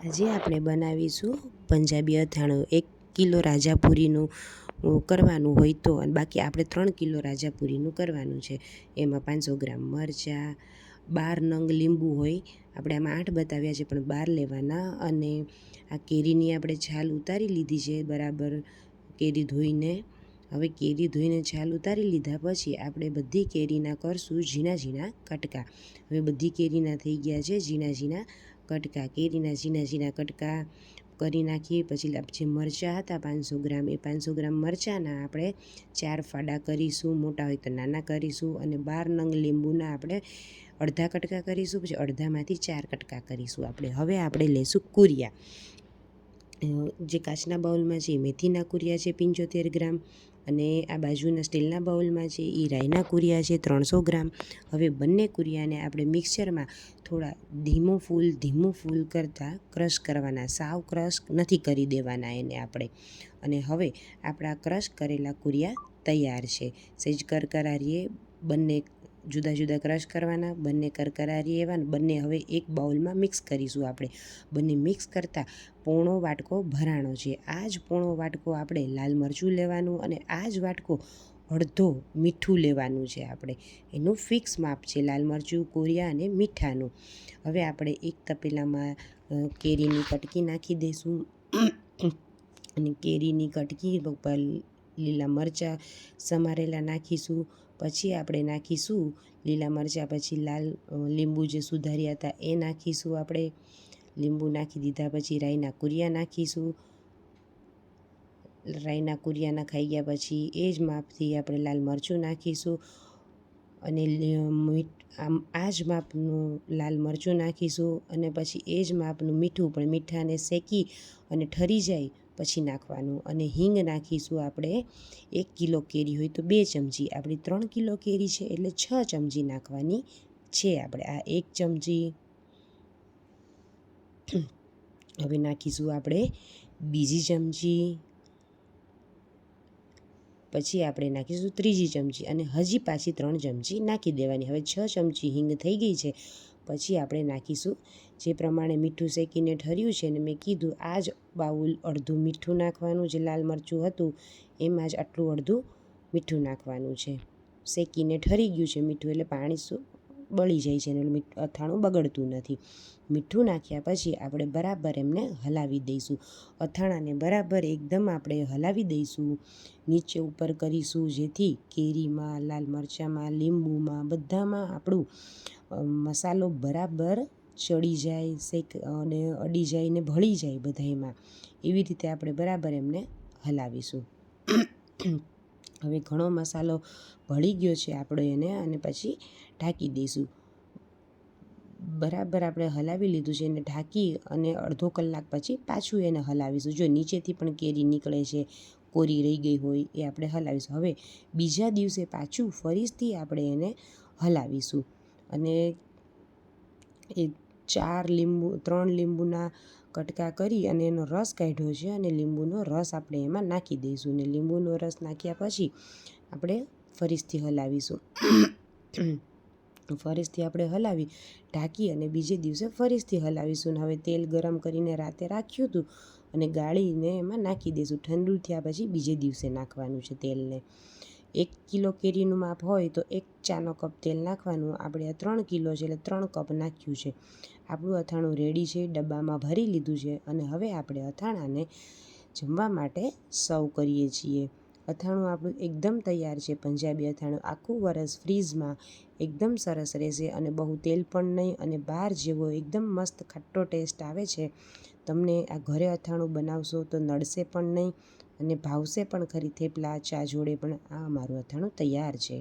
આજે આપણે બનાવીશું પંજાબી અથાણું. 1 કિલો રાજાપુરીનું કરવાનું હોય તો, અને બાકી આપણે 3 કિલો રાજાપુરીનું કરવાનું છે. એમાં 500 ગ્રામ મરચાં, 12 નંગ લીંબુ હોય, આપણે આમાં 8 બતાવ્યા છે પણ 12 લેવાના. અને આ કેરીની આપણે છાલ ઉતારી લીધી છે બરાબર, કેરી ધોઈને. હવે કેરી ધોઈને છાલ ઉતારી લીધા પછી આપણે બધી કેરીના કરશું ઝીણા ઝીણા કટકા. હવે બધી કેરીના થઈ ગયા છે ઝીણા ઝીણા કટકા. કેરીના ઝીણા ઝીણા કટકા કરી નાખીએ. પછી જે મરચાં હતા 500 ગ્રામ, એ 500 ગ્રામ મરચાંના આપણે 4 ફાડા કરીશું, મોટા હોય તો નાના કરીશું. અને 12 નંગ લીંબુના આપણે અડધા કટકા કરીશું, પછી અડધામાંથી 4 કટકા કરીશું આપણે. હવે આપણે લઈશું કુરિયા. જે કાચના બાઉલમાં છે એ મેથીના કુરિયા છે 75 ગ્રામ, અને આ બાજુના સ્ટીલના બાઉલમાં છે એ રાઈના કુરિયા છે 300 ગ્રામ. હવે બંને કુરિયાને આપણે મિક્સરમાં થોડા ધીમું ફૂલ કરતાં ક્રશ કરવાના, સાવ ક્રશ નથી કરી દેવાના એને આપણે. અને હવે આપણા ક્રશ કરેલા કુરિયા તૈયાર છે. સહેજ કરકરારીએ બંને જુદા જુદા ક્રશ કરવાના, બંને કરકરારી એવા. બંને હવે એક બાઉલમાં મિક્સ કરીશું આપણે. બંને મિક્સ કરતાં પોણો વાટકો ભરાણો છે. આ જ પોણો વાટકો આપણે લાલ મરચું લેવાનું, અને આ જ વાટકો અડધો મીઠું લેવાનું છે આપણે. એનું ફિક્સ માપ છે લાલ મરચું, કોરિયા અને મીઠાનું. હવે આપણે એક તપેલામાં કેરીની કટકી નાખી દઈશું, અને કેરીની કટકી ઉપર લીલા મરચાં સમારેલા નાખીશું. પછી આપણે નાખીશું લીલા મરચાં, પછી લાલ લીંબુ જે સુધાર્યા હતા એ નાખીશું આપણે. લીંબુ નાખી દીધા પછી રાઈના કુરિયા નાખીશું. રાઈના કુરિયા નખાઈ ગયા પછી એ જ માપથી આપણે લાલ મરચું નાખીશું, અને આ જ માપનું લાલ મરચું નાખીશું. અને પછી એ જ માપનું મીઠું, પણ મીઠાને શેકી અને ઠરી જાય પછી નાખવાનું. અને હિંગ નાખીશું આપણે. 1 કિલો કેરી હોય તો 2 ચમચી, આપણી 3 કિલો કેરી છે એટલે 6 ચમચી નાખવાની છે આપણે. આ 1 ચમચી. હવે નાખીશું આપણે બીજી ચમચી, પછી આપણે નાખીશું ત્રીજી ચમચી, અને હજી પાછી 3 ચમચી નાખી દેવાની. હવે 6 ચમચી હિંગ થઈ ગઈ છે. પછી આપણે નાખીશું જે પ્રમાણે મીઠું શેકીને ઠર્યું છે, અને મેં કીધું આ જ બાઉલ અડધું મીઠું નાખવાનું, જે લાલ મરચું હતું એમાં જ આટલું અડધું મીઠું નાખવાનું છે. શેકીને ઠરી ગયું છે મીઠું, એટલે પાણી બળી જાય છે, અને અથાણું બગડતું નથી. મીઠું નાખ્યા પછી આપણે બરાબર એમને હલાવી દઈશું. અથાણાને બરાબર એકદમ આપણે હલાવી દઈશું, નીચે ઉપર કરીશું, જેથી કેરીમાં, લાલ મરચાંમાં, લીંબુમાં બધામાં આપણું મસાલો બરાબર ચડી જાય, અને અડી જાય ને ભળી જાય બધામાં. એવી રીતે આપણે બરાબર એમને હલાવીશું. હવે ઘણો મસાલો ભળી ગયો છે આપણે એને, અને પછી ઢાંકી દઈશું. બરાબર આપણે હલાવી લીધું છે, એને ઢાંકી અને અડધો કલાક પછી પાછું એને હલાવીશું. જો નીચેથી પણ કેરી નીકળે છે, કોરી રહી ગઈ હોય એ આપણે હલાવીશું. હવે બીજા દિવસે પાછું ફરીથી આપણે એને હલાવીશું. અને એ 3 લીંબુના કટકા કરી અને એનો રસ કાઢ્યો છે, અને લીંબુનો રસ આપણે એમાં નાખી દઈશું. અને લીંબુનો રસ નાખ્યા પછી આપણે ફરીથી હલાવીશું. ફરીથી આપણે હલાવી ઢાંકી અને બીજે દિવસે ફરીથી હલાવીશું. હવે તેલ ગરમ કરીને રાતે રાખ્યું હતું, અને ગાળીને એમાં નાખી દઈશું. ઠંડુ થયા પછી બીજે દિવસે નાખવાનું છે તેલને. 1 કિલો કેરીનું માપ હોય તો 1 ચાનો કપ તેલ નાખવાનું. આપણે આ 3 કિલો છે એટલે 3 કપ નાખ્યું છે. આપણું અથાણું રેડી છે, ડબ્બામાં ભરી લીધું છે. અને હવે આપણે અથાણાને જમવા માટે સર્વ કરીએ છીએ. અથાણું આપણું એકદમ તૈયાર છે. પંજાબી અથાણું આખું વરસ ફ્રીઝમાં એકદમ સરસ રહેશે, અને બહુ તેલ પણ નહીં, અને બહાર જેવો એકદમ મસ્ત ખટ્ટો ટેસ્ટ આવે છે. તમને આ ઘરે અથાણું બનાવશો તો નડશે પણ નહીં, અને ભાવશે પણ ખરી. થેપલા ચા જોડે પણ આ અમારું અથાણું તૈયાર છે.